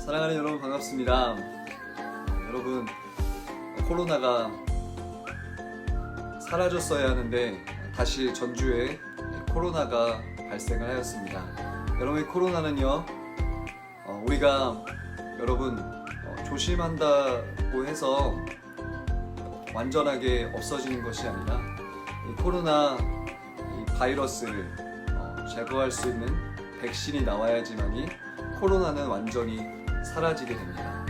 사랑하는 여러분 반갑습니다. 여러분, 코로나가 사라졌어야 하는데 다시 전주에 코로나가 발생을 하였습니다. 여러분의 코로나는요, 우리가 여러분 조심한다고 해서 완전하게 없어지는 것이 아니라 이 코로나 바이러스를 제거할 수 있는 백신이 나와야지만이 코로나는 완전히 사라지게 됩니다.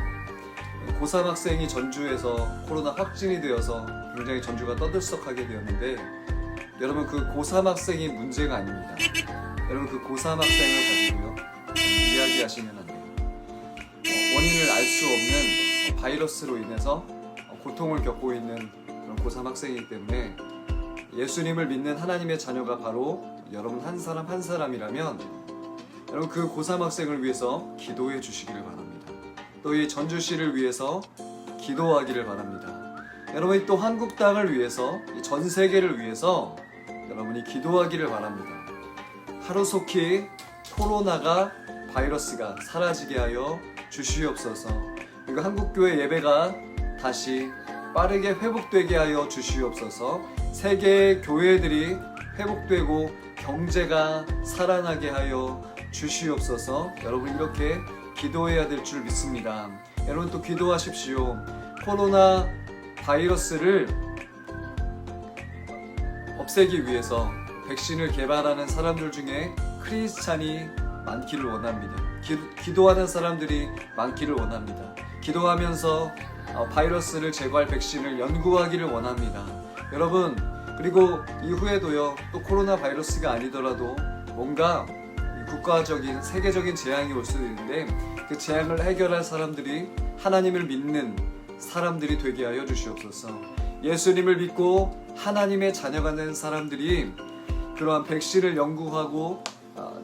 고3 학생이 전주에서 코로나 확진이 되어서 굉장히 전주가 떠들썩하게 되었는데, 여러분 그 고3 학생이 문제가 아닙니다. 여러분 그 고3 학생을 가지고요 이야기하시면 안 돼요. 원인을 알 수 없는 바이러스로 인해서 고통을 겪고 있는 그런 고3 학생이기 때문에 예수님을 믿는 하나님의 자녀가 바로 여러분 한 사람 한 사람이라면 여러분 그 고3 학생을 위해서 기도해 주시기를 바랍니다. 또 이 전주시를 위해서 기도하기를 바랍니다. 여러분이 또 한국 땅을 위해서, 전 세계를 위해서 여러분이 기도하기를 바랍니다. 하루속히 코로나가 바이러스가 사라지게 하여 주시옵소서. 그리고 한국교회 예배가 다시 빠르게 회복되게 하여 주시옵소서. 세계의 교회들이 회복되고 경제가 살아나게 하여 주시옵소서. 여러분 이렇게 기도해야 될 줄 믿습니다. 여러분 또 기도하십시오. 코로나 바이러스를 없애기 위해서 백신을 개발하는 사람들 중에 크리스찬이 많기를 원합니다. 기도하는 사람들이 많기를 원합니다. 기도하면서 바이러스를 제거할 백신을 연구하기를 원합니다. 여러분, 그리고 이후에도요, 또 코로나 바이러스가 아니더라도 뭔가 국가적인 세계적인 재앙이 올 수도 있는데 그 재앙을 해결할 사람들이 하나님을 믿는 사람들이 되게 하여 주시옵소서. 예수님을 믿고 하나님의 자녀가 된 사람들이 그러한 백신을 연구하고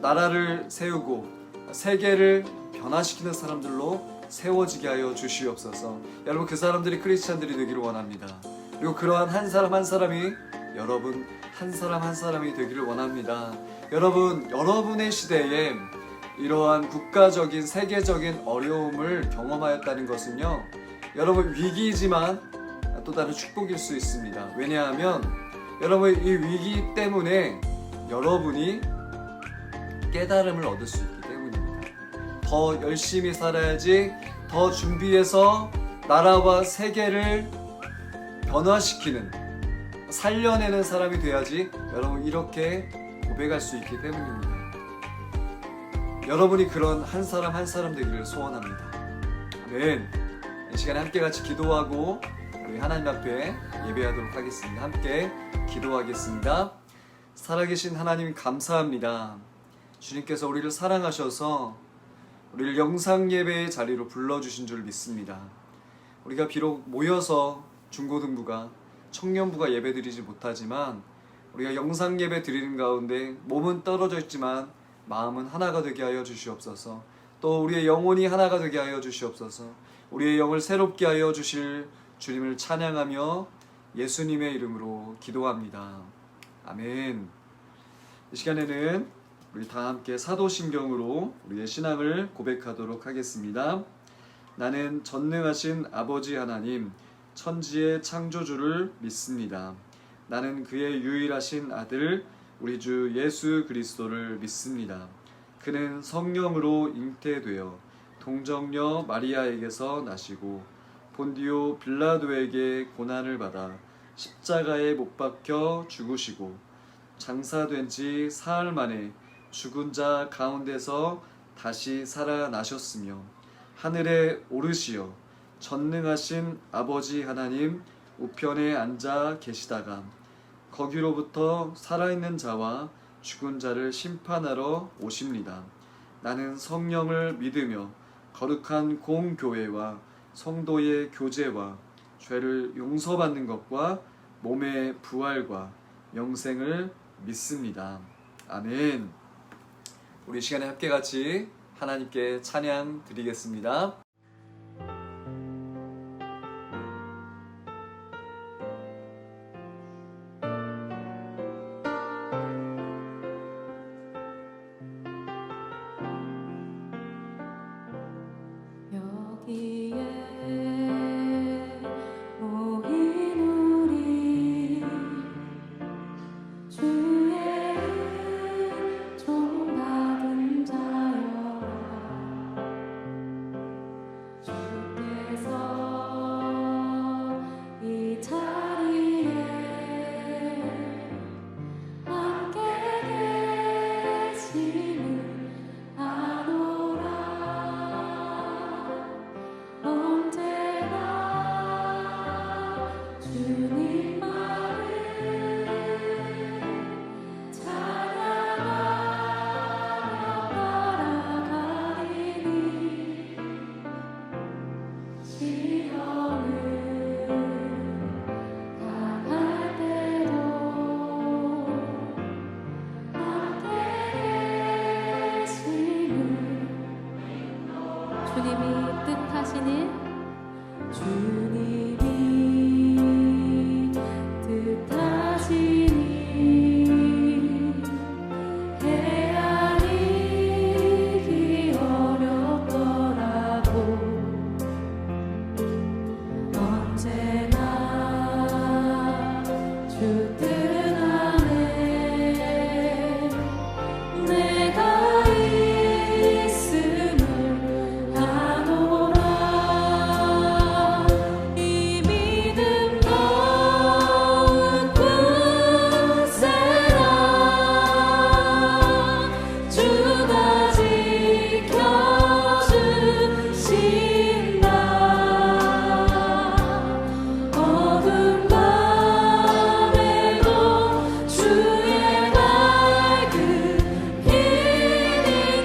나라를 세우고 세계를 변화시키는 사람들로 세워지게 하여 주시옵소서. 여러분 그 사람들이 크리스찬들이 되기를 원합니다. 그리고 그러한 한 사람 한 사람이 여러분 한 사람 한 사람이 되기를 원합니다. 여러분, 여러분의 시대에 이러한 국가적인 세계적인 어려움을 경험하였다는 것은요, 여러분 위기이지만 또 다른 축복일 수 있습니다. 왜냐하면 여러분 이 위기 때문에 여러분이 깨달음을 얻을 수 있기 때문입니다. 더 열심히 살아야지, 더 준비해서 나라와 세계를 변화시키는, 살려내는 사람이 돼야지 여러분 이렇게 고백할 수 있기 때문입니다. 여러분이 그런 한 사람 한 사람 되기를 소원합니다. 아멘. 이 시간에 함께 같이 기도하고 우리 하나님 앞에 예배하도록 하겠습니다. 함께 기도하겠습니다. 살아계신 하나님 감사합니다. 주님께서 우리를 사랑하셔서 우리를 영상 예배의 자리로 불러주신 줄 믿습니다. 우리가 비록 모여서 중고등부가 청년부가 예배드리지 못하지만 우리가 영상 예배 드리는 가운데 몸은 떨어져 있지만 마음은 하나가 되게 하여 주시옵소서. 또 우리의 영혼이 하나가 되게 하여 주시옵소서. 우리의 영을 새롭게 하여 주실 주님을 찬양하며 예수님의 이름으로 기도합니다. 아멘. 이 시간에는 우리 다 함께 사도신경으로 우리의 신앙을 고백하도록 하겠습니다. 나는 전능하신 아버지 하나님, 천지의 창조주를 믿습니다. 나는 그의 유일하신 아들 우리 주 예수 그리스도를 믿습니다. 그는 성령으로 잉태되어 동정녀 마리아에게서 나시고 본디오 빌라도에게 고난을 받아 십자가에 못 박혀 죽으시고 장사된 지 사흘 만에 죽은 자 가운데서 다시 살아나셨으며 하늘에 오르시어 전능하신 아버지 하나님 우편에 앉아 계시다가 거기로부터 살아있는 자와 죽은 자를 심판하러 오십니다. 나는 성령을 믿으며 거룩한 공교회와 성도의 교제와 죄를 용서받는 것과 몸의 부활과 영생을 믿습니다. 아멘. 우리 시간에 함께 같이 하나님께 찬양 드리겠습니다. 주 뜻 안에 내가 있음을 아노라. 이 믿음 더욱 굳세라. 주가 지켜주신다. 어둠 밤에도 주의 밝은 빛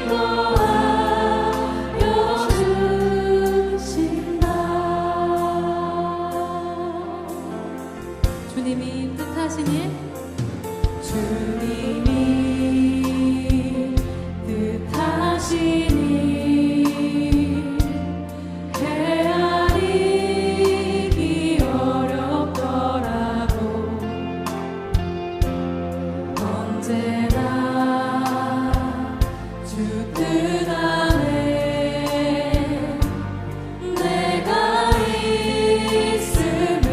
인도하여 주신다. 주님이 뜻하시니 주님이 뜻하시니 헤아리기 어렵더라도 언제나 주 뜻 안에 내가 있음을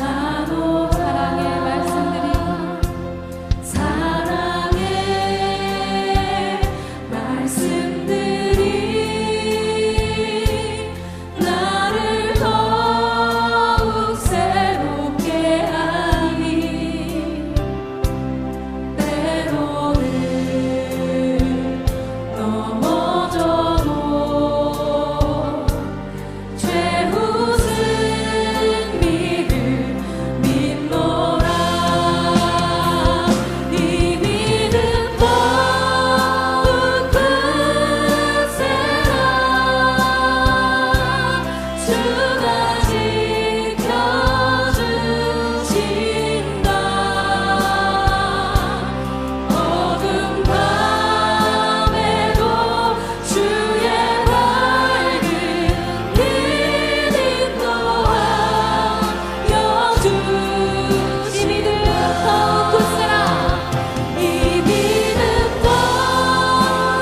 아노. 사랑의 말씀들이 나를 더욱 새롭게 하니 때로는 넘어져도 최후 승리를 믿노라. 이 믿음 더욱 굳세라. 주가 지켜주신다. 어둠 밤에도 주의 밝은 빛 인도하여 주시. 이 믿음 더욱 굳세라. 이 믿음 더욱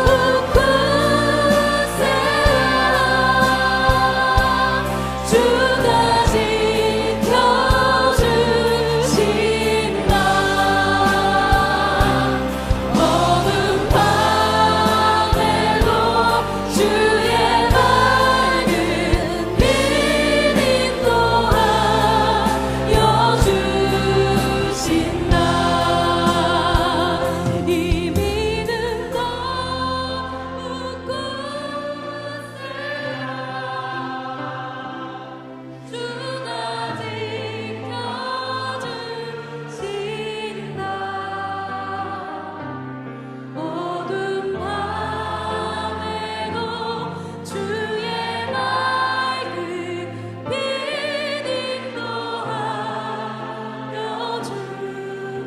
굳세라. 주가 지켜주신다. 어둠 밤에도 주의 밝은 빛 인도하여 주신다. 이 믿음 더욱 굳세라. 주가 지켜주신다. 어둠 밤에도 주의 밝은 빛 인도하여 주신다.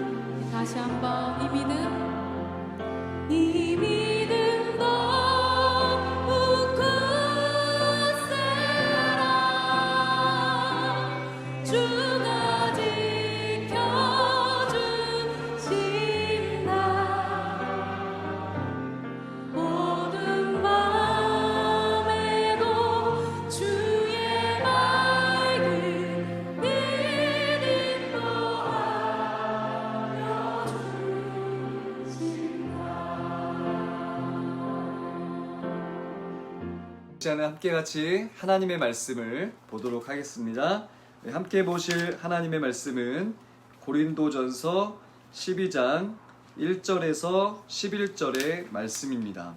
다시 한번 이 믿음 더욱 굳세라. 주가 지켜주신다. 어둠 밤에도 주의 밝은 빛 인도하여 주신다. 이 시간에 함께 같이 하나님의 말씀을 보도록 하겠습니다. 네, 함께 보실 하나님의 말씀은 고린도전서 12장 1절에서 11절의 말씀입니다.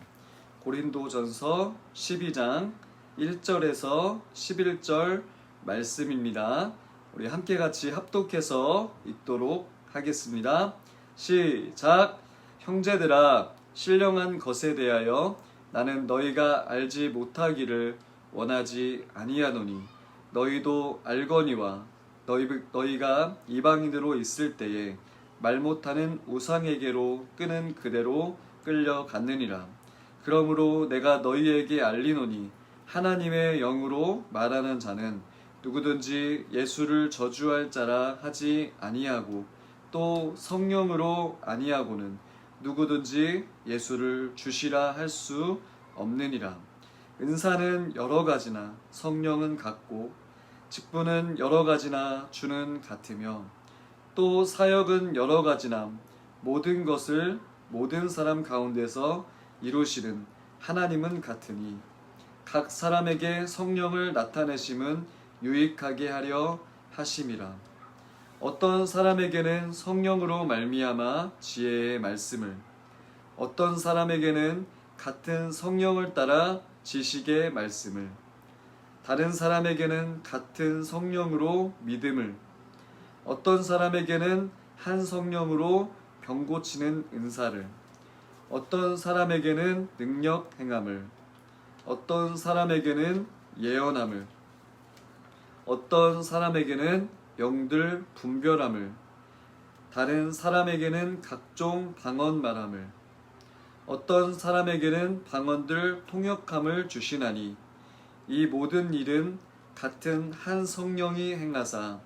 고린도전서 12장 1절에서 11절 말씀입니다. 우리 함께 같이 합독해서 읽도록 하겠습니다. 시작. 형제들아, 신령한 것에 대하여 나는 너희가 알지 못하기를 원하지 아니하노니 너희도 알거니와 너희가 이방인으로 있을 때에 말 못하는 우상에게로 끄는 그대로 끌려갔느니라. 그러므로 내가 너희에게 알리노니 하나님의 영으로 말하는 자는 누구든지 예수를 저주할 자라 하지 아니하고 또 성령으로 아니하고는 누구든지 예수를 주시라 할 수 없느니라. 은사는 여러 가지나 성령은 같고 직분은 여러 가지나 주는 같으며 또 사역은 여러 가지나 모든 것을 모든 사람 가운데서 이루시는 하나님은 같으니 각 사람에게 성령을 나타내심은 유익하게 하려 하심이라. 어떤 사람에게는 성령으로 말미암아 지혜의 말씀을, 어떤 사람에게는 같은 성령을 따라 지식의 말씀을, 다른 사람에게는 같은 성령으로 믿음을, 어떤 사람에게는 한 성령으로 병 고치는 은사를, 어떤 사람에게는 능력 행함을, 어떤 사람에게는 예언함을, 어떤 사람에게는 영들 분별함을, 다른 사람에게는 각종 방언 말함을, 어떤 사람에게는 방언들 통역함을 주시나니 이 모든 일은 같은 한 성령이 행하사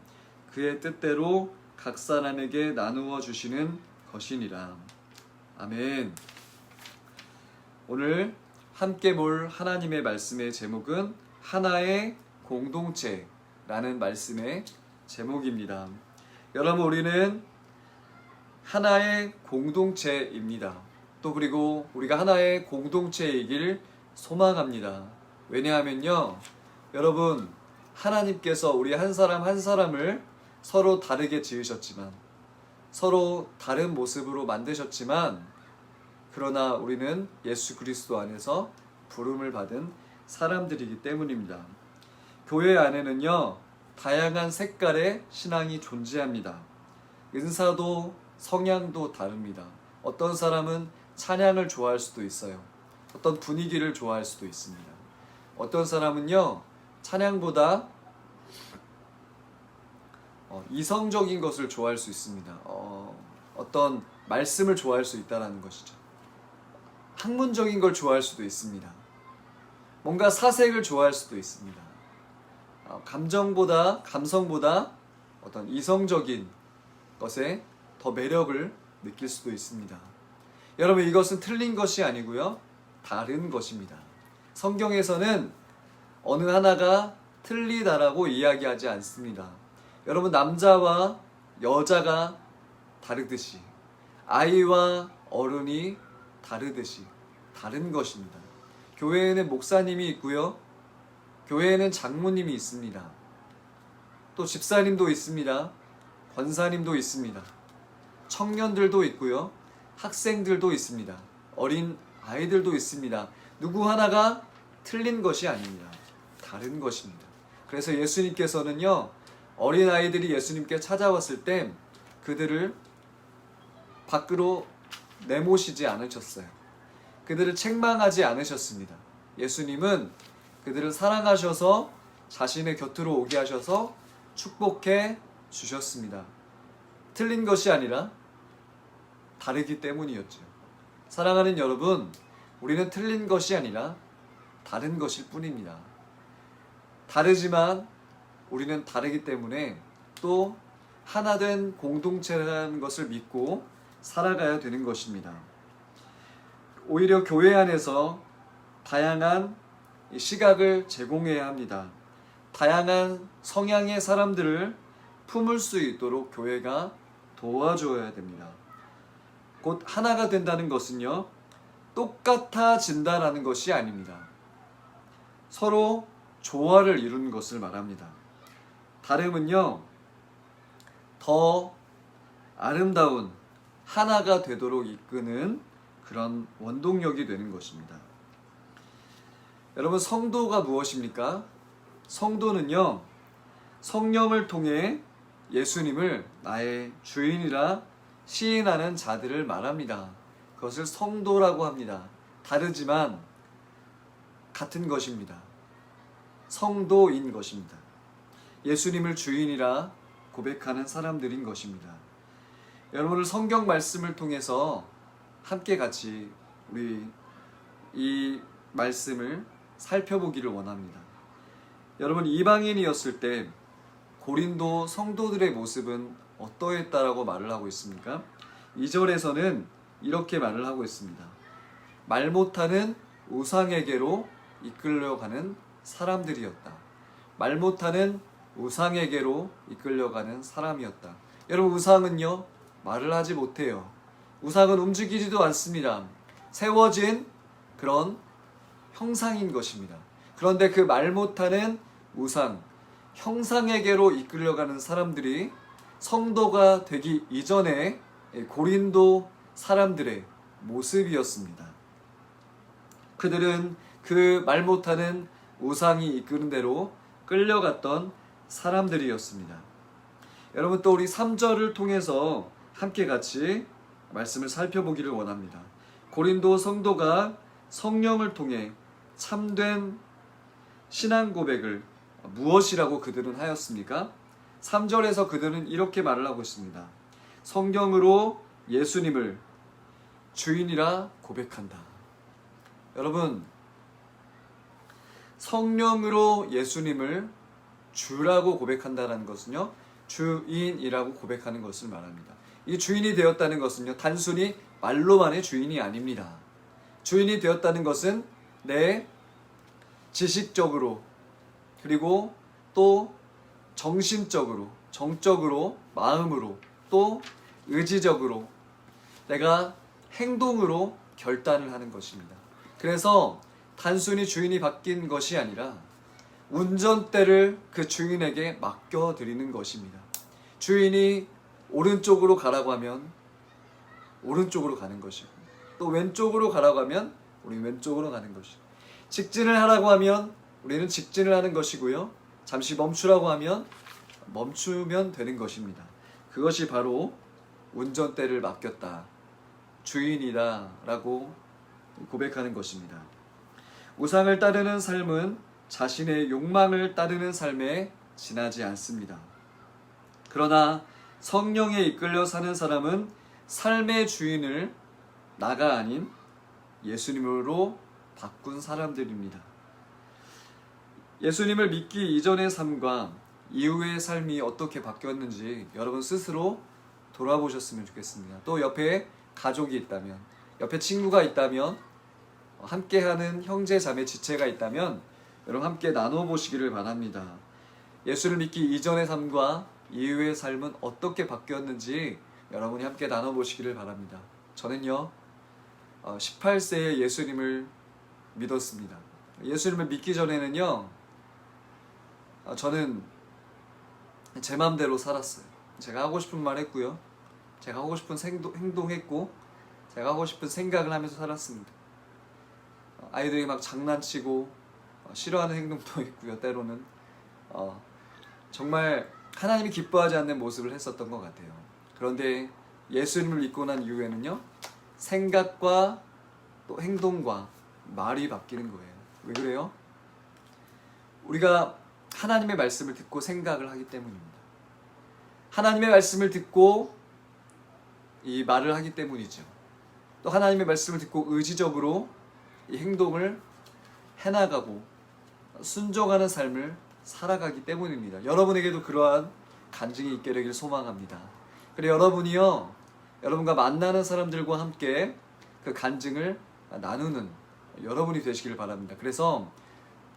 그의 뜻대로 각 사람에게 나누어 주시는 것이니라. 아멘. 오늘 함께 볼 하나님의 말씀의 제목은 하나의 공동체라는 말씀의 제목입니다. 여러분, 우리는 하나의 공동체입니다. 또 그리고 우리가 하나의 공동체이길 소망합니다. 왜냐하면요, 여러분, 하나님께서 우리 한 사람 한 사람을 서로 다르게 지으셨지만, 서로 다른 모습으로 만드셨지만, 그러나 우리는 예수 그리스도 안에서 부름을 받은 사람들이기 때문입니다. 교회 안에는요, 다양한 색깔의 신앙이 존재합니다. 은사도 성향도 다릅니다. 어떤 사람은 찬양을 좋아할 수도 있어요. 어떤 분위기를 좋아할 수도 있습니다. 어떤 사람은요, 찬양보다 이성적인 것을 좋아할 수 있습니다. 어떤 말씀을 좋아할 수 있다는 것이죠. 학문적인 걸 좋아할 수도 있습니다. 뭔가 사색을 좋아할 수도 있습니다. 감성보다 어떤 이성적인 것에 더 매력을 느낄 수도 있습니다. 여러분, 이것은 틀린 것이 아니고요, 다른 것입니다. 성경에서는 어느 하나가 틀리다라고 이야기하지 않습니다. 여러분, 남자와 여자가 다르듯이, 아이와 어른이 다르듯이 다른 것입니다. 교회에는 목사님이 있고요, 교회에는 장로님이 있습니다. 또 집사님도 있습니다. 권사님도 있습니다. 청년들도 있고요, 학생들도 있습니다. 어린 아이들도 있습니다. 누구 하나가 틀린 것이 아닙니다. 다른 것입니다. 그래서 예수님께서는요, 어린 아이들이 예수님께 찾아왔을 때 그들을 밖으로 내모시지 않으셨어요. 그들을 책망하지 않으셨습니다. 예수님은 그들을 사랑하셔서 자신의 곁으로 오게 하셔서 축복해 주셨습니다. 틀린 것이 아니라 다르기 때문이었죠. 사랑하는 여러분, 우리는 틀린 것이 아니라 다른 것일 뿐입니다. 다르지만 우리는 다르기 때문에 또 하나된 공동체라는 것을 믿고 살아가야 되는 것입니다. 오히려 교회 안에서 다양한 시각을 제공해야 합니다. 다양한 성향의 사람들을 품을 수 있도록 교회가 도와줘야 됩니다. 곧 하나가 된다는 것은요, 똑같아진다라는 것이 아닙니다. 서로 조화를 이루는 것을 말합니다. 다름은요, 더 아름다운 하나가 되도록 이끄는 그런 원동력이 되는 것입니다. 여러분, 성도가 무엇입니까? 성도는요, 성령을 통해 예수님을 나의 주인이라 시인하는 자들을 말합니다. 그것을 성도라고 합니다. 다르지만 같은 것입니다. 성도인 것입니다. 예수님을 주인이라 고백하는 사람들인 것입니다. 여러분을 성경 말씀을 통해서 함께 같이 우리 이 말씀을 살펴보기를 원합니다. 여러분, 이방인이었을 때 고린도 성도들의 모습은 어떠했다라고 말을 하고 있습니까? 2절에서는 이렇게 말을 하고 있습니다. 말 못하는 우상에게로 이끌려가는 사람들이었다. 말 못하는 우상에게로 이끌려가는 사람이었다. 여러분, 우상은요, 말을 하지 못해요. 우상은 움직이지도 않습니다. 세워진 그런 형상인 것입니다. 그런데 그 말 못하는 우상, 형상에게로 이끌려가는 사람들이 성도가 되기 이전에 고린도 사람들의 모습이었습니다. 그들은 그 말 못하는 우상이 이끄는 대로 끌려갔던 사람들이었습니다. 여러분, 또 우리 3절을 통해서 함께 같이 말씀을 살펴보기를 원합니다. 고린도 성도가 성령을 통해 참된 신앙 고백을 무엇이라고 그들은 하였습니까? 3절에서 그들은 이렇게 말을 하고 있습니다. 성령으로 예수님을 주인이라 고백한다. 여러분, 성령으로 예수님을 주라고 고백한다는 것은요, 주인이라고 고백하는 것을 말합니다. 이 주인이 되었다는 것은요, 단순히 말로만의 주인이 아닙니다. 주인이 되었다는 것은 내 지식적으로, 그리고 또 정신적으로, 정적으로, 마음으로, 또 의지적으로 내가 행동으로 결단을 하는 것입니다. 그래서 단순히 주인이 바뀐 것이 아니라 운전대를 그 주인에게 맡겨드리는 것입니다. 주인이 오른쪽으로 가라고 하면 오른쪽으로 가는 것이고, 또 왼쪽으로 가라고 하면 우리 왼쪽으로 가는 것이고, 직진을 하라고 하면 우리는 직진을 하는 것이고요, 잠시 멈추라고 하면 멈추면 되는 것입니다. 그것이 바로 운전대를 맡겼다, 주인이다 라고 고백하는 것입니다. 우상을 따르는 삶은 자신의 욕망을 따르는 삶에 지나지 않습니다. 그러나 성령에 이끌려 사는 사람은 삶의 주인을 나가 아닌 예수님으로 바꾼 사람들입니다. 예수님을 믿기 이전의 삶과 이후의 삶이 어떻게 바뀌었는지 여러분 스스로 돌아보셨으면 좋겠습니다. 또 옆에 가족이 있다면, 옆에 친구가 있다면, 함께하는 형제 자매 지체가 있다면 여러분 함께 나눠보시기를 바랍니다. 예수를 믿기 이전의 삶과 이후의 삶은 어떻게 바뀌었는지 여러분이 함께 나눠보시기를 바랍니다. 저는요, 18세에 예수님을 믿었습니다. 예수님을 믿기 전에는요, 저는 제 마음대로 살았어요. 제가 하고 싶은 말 했고요, 제가 하고 싶은 행동했고, 제가 하고 싶은 생각을 하면서 살았습니다. 아이들이 막 장난치고 싫어하는 행동도 있고요, 때로는 정말 하나님이 기뻐하지 않는 모습을 했었던 것 같아요. 그런데 예수님을 믿고 난 이후에는요, 생각과 또 행동과 말이 바뀌는 거예요. 왜 그래요? 우리가 하나님의 말씀을 듣고 생각을 하기 때문입니다. 하나님의 말씀을 듣고 이 말을 하기 때문이죠. 또 하나님의 말씀을 듣고 의지적으로 이 행동을 해나가고 순종하는 삶을 살아가기 때문입니다. 여러분에게도 그러한 간증이 있게 되길 소망합니다. 그래, 여러분이요, 여러분과 만나는 사람들과 함께 그 간증을 나누는 여러분이 되시길 바랍니다. 그래서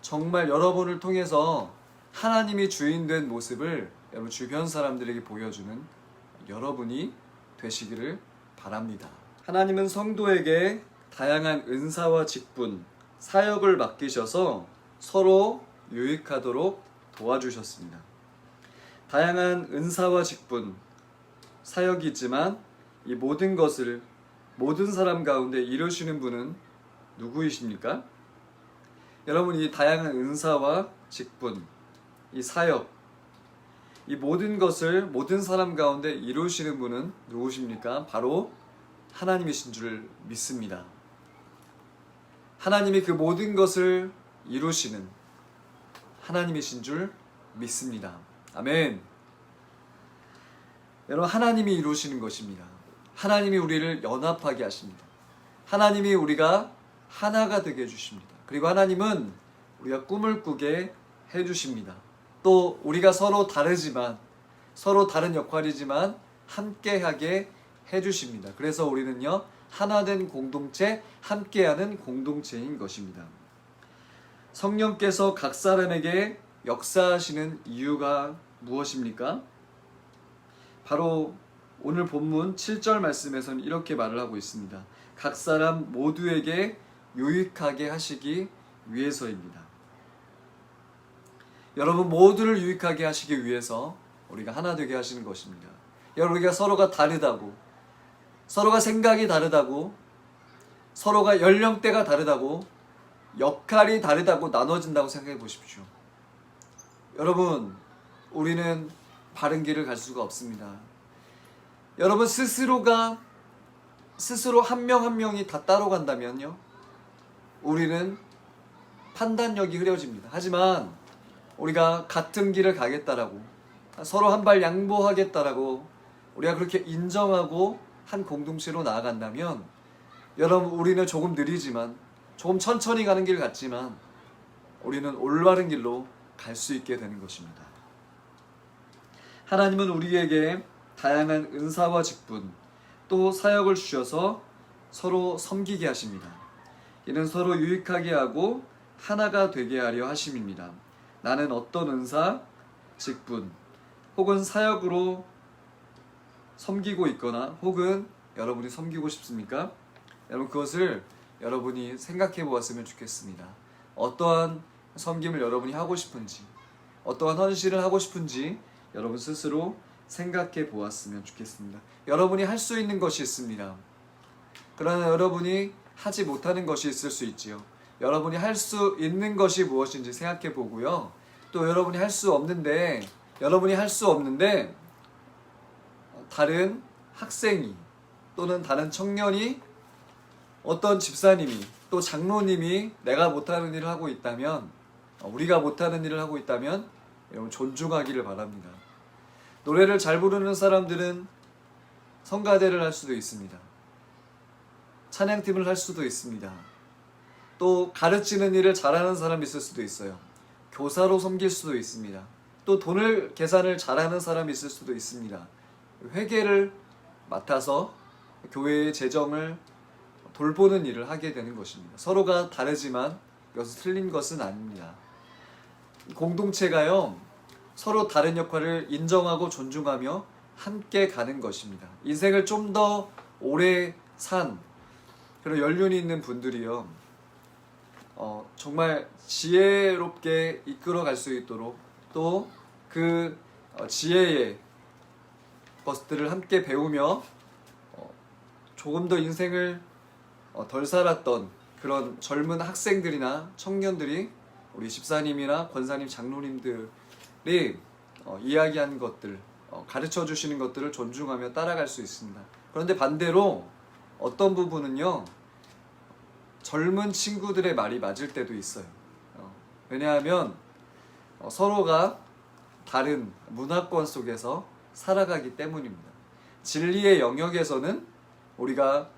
정말 여러분을 통해서 하나님이 주인된 모습을 여러분 주변 사람들에게 보여주는 여러분이 되시기를 바랍니다. 하나님은 성도에게 다양한 은사와 직분, 사역을 맡기셔서 서로 유익하도록 도와주셨습니다. 다양한 은사와 직분, 사역이 있지만 이 모든 것을 모든 사람 가운데 이루시는 분은 누구이십니까? 여러분, 이 다양한 은사와 직분, 이 사역, 이 모든 것을 모든 사람 가운데 이루시는 분은 누구십니까? 바로 하나님이신 줄 믿습니다. 하나님이 그 모든 것을 이루시는 하나님이신 줄 믿습니다. 아멘. 여러분, 하나님이 이루시는 것입니다. 하나님이 우리를 연합하게 하십니다. 하나님이 우리가 하나가 되게 해주십니다. 그리고 하나님은 우리가 꿈을 꾸게 해주십니다. 또 우리가 서로 다르지만, 서로 다른 역할이지만 함께하게 해주십니다. 그래서 우리는요, 하나된 공동체, 함께하는 공동체인 것입니다. 성령께서 각 사람에게 역사하시는 이유가 무엇입니까? 바로 오늘 본문 7절 말씀에서는 이렇게 말을 하고 있습니다. 각 사람 모두에게 유익하게 하시기 위해서입니다. 여러분 모두를 유익하게 하시기 위해서 우리가 하나 되게 하시는 것입니다. 여러분 우리가 서로가 다르다고, 서로가 생각이 다르다고, 서로가 연령대가 다르다고, 역할이 다르다고 나눠진다고 생각해 보십시오. 여러분 우리는 바른 길을 갈 수가 없습니다. 여러분 스스로 한 명 한 명이 다 따로 간다면요, 우리는 판단력이 흐려집니다. 하지만 우리가 같은 길을 가겠다라고, 서로 한 발 양보하겠다라고 우리가 그렇게 인정하고 한 공동체로 나아간다면, 여러분 우리는 조금 느리지만, 조금 천천히 가는 길 같지만 우리는 올바른 길로 갈 수 있게 되는 것입니다. 하나님은 우리에게 다양한 은사와 직분, 또 사역을 주셔서 서로 섬기게 하십니다. 이는 서로 유익하게 하고 하나가 되게 하려 하심입니다. 나는 어떤 은사, 직분, 혹은 사역으로 섬기고 있거나 혹은 여러분이 섬기고 싶습니까? 여러분 그것을 여러분이 생각해 보았으면 좋겠습니다. 어떠한 섬김을 여러분이 하고 싶은지, 어떠한 헌신을 하고 싶은지 여러분 스스로 생각해 보았으면 좋겠습니다. 여러분이 할 수 있는 것이 있습니다. 그러나 여러분이 하지 못하는 것이 있을 수 있지요. 여러분이 할 수 있는 것이 무엇인지 생각해 보고요. 또 여러분이 할 수 없는데 다른 학생이 또는 다른 청년이, 어떤 집사님이, 또 장로님이 내가 못하는 일을 하고 있다면, 우리가 못하는 일을 하고 있다면 여러분 존중하기를 바랍니다. 노래를 잘 부르는 사람들은 성가대를 할 수도 있습니다. 찬양팀을 할 수도 있습니다. 또 가르치는 일을 잘하는 사람이 있을 수도 있어요. 교사로 섬길 수도 있습니다. 또 돈을 계산을 잘하는 사람이 있을 수도 있습니다. 회계를 맡아서 교회의 재정을 돌보는 일을 하게 되는 것입니다. 서로가 다르지만 이것은 틀린 것은 아닙니다. 공동체가요, 서로 다른 역할을 인정하고 존중하며 함께 가는 것입니다. 인생을 좀 더 오래 산 그런 연륜이 있는 분들이요, 정말 지혜롭게 이끌어 갈 수 있도록, 또 그 지혜의 것들을 함께 배우며 조금 더 인생을 덜 살았던 그런 젊은 학생들이나 청년들이 우리 집사님이나 권사님, 장로님들이 이야기한 것들, 가르쳐 주시는 것들을 존중하며 따라갈 수 있습니다. 그런데 반대로 어떤 부분은요, 젊은 친구들의 말이 맞을 때도 있어요. 왜냐하면 서로가 다른 문화권 속에서 살아가기 때문입니다. 진리의 영역에서는 우리가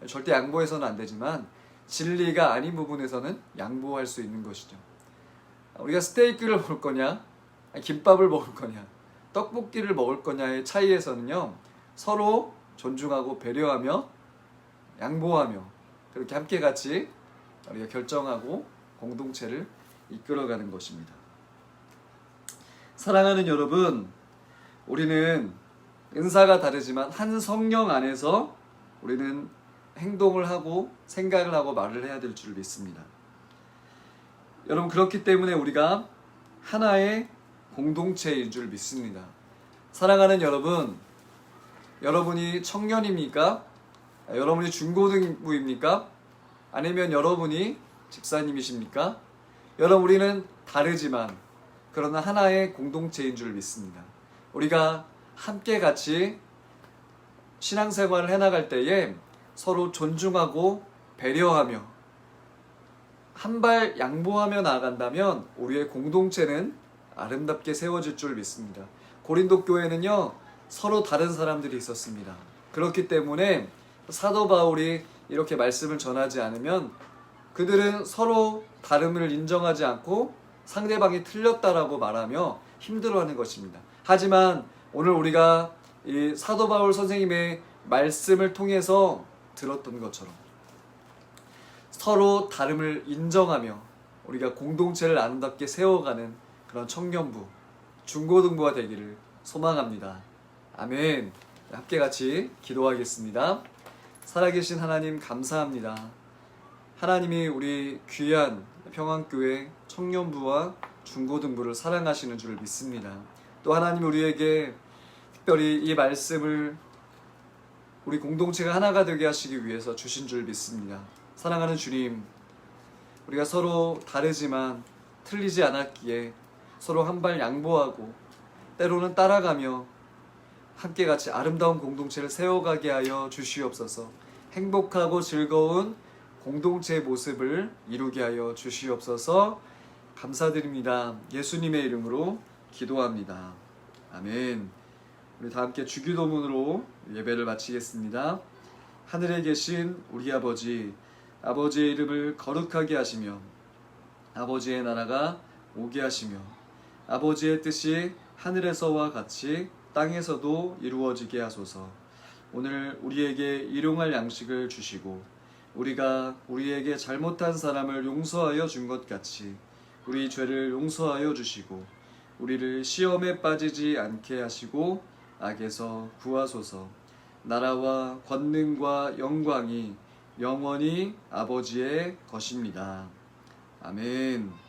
절대 양보해서는 안 되지만 진리가 아닌 부분에서는 양보할 수 있는 것이죠. 우리가 스테이크를 먹을 거냐, 김밥을 먹을 거냐, 떡볶이를 먹을 거냐의 차이에서는요, 서로 존중하고 배려하며 양보하며 그렇게 함께 같이 우리가 결정하고 공동체를 이끌어가는 것입니다. 사랑하는 여러분, 우리는 은사가 다르지만 한 성령 안에서 우리는 행동을 하고 생각을 하고 말을 해야 될 줄 믿습니다. 여러분 그렇기 때문에 우리가 하나의 공동체인 줄 믿습니다. 사랑하는 여러분, 여러분이 청년입니까? 여러분이 중고등부입니까? 아니면 여러분이 집사님이십니까? 여러분 우리는 다르지만 그러나 하나의 공동체인 줄 믿습니다. 우리가 함께 같이 신앙생활을 해나갈 때에 서로 존중하고 배려하며 한 발 양보하며 나아간다면 우리의 공동체는 아름답게 세워질 줄 믿습니다. 고린도 교회는요, 서로 다른 사람들이 있었습니다. 그렇기 때문에 사도 바울이 이렇게 말씀을 전하지 않으면 그들은 서로 다름을 인정하지 않고 상대방이 틀렸다라고 말하며 힘들어하는 것입니다. 하지만 오늘 우리가 이 사도 바울 선생님의 말씀을 통해서 들었던 것처럼 서로 다름을 인정하며 우리가 공동체를 아름답게 세워가는 그런 청년부, 중고등부가 되기를 소망합니다. 아멘. 함께 같이 기도하겠습니다. 살아계신 하나님 감사합니다. 하나님이 우리 귀한 평안교회 청년부와 중고등부를 사랑하시는 줄 믿습니다. 또 하나님 우리에게 특별히 이 말씀을 우리 공동체가 하나가 되게 하시기 위해서 주신 줄 믿습니다. 사랑하는 주님, 우리가 서로 다르지만 틀리지 않았기에 서로 한 발 양보하고 때로는 따라가며 함께 같이 아름다운 공동체를 세워가게 하여 주시옵소서. 행복하고 즐거운 공동체의 모습을 이루게 하여 주시옵소서. 감사드립니다. 예수님의 이름으로 기도합니다. 아멘. 우리 다 함께 주기도문으로 예배를 마치겠습니다. 하늘에 계신 우리 아버지, 아버지의 이름을 거룩하게 하시며 아버지의 나라가 오게 하시며 아버지의 뜻이 하늘에서와 같이 땅에서도 이루어지게 하소서. 오늘 우리에게 일용할 양식을 주시고 우리가 우리에게 잘못한 사람을 용서하여 준 것 같이 우리 죄를 용서하여 주시고 우리를 시험에 빠지지 않게 하시고 악에서 구하소서. 나라와 권능과 영광이 영원히 아버지의 것입니다. 아멘.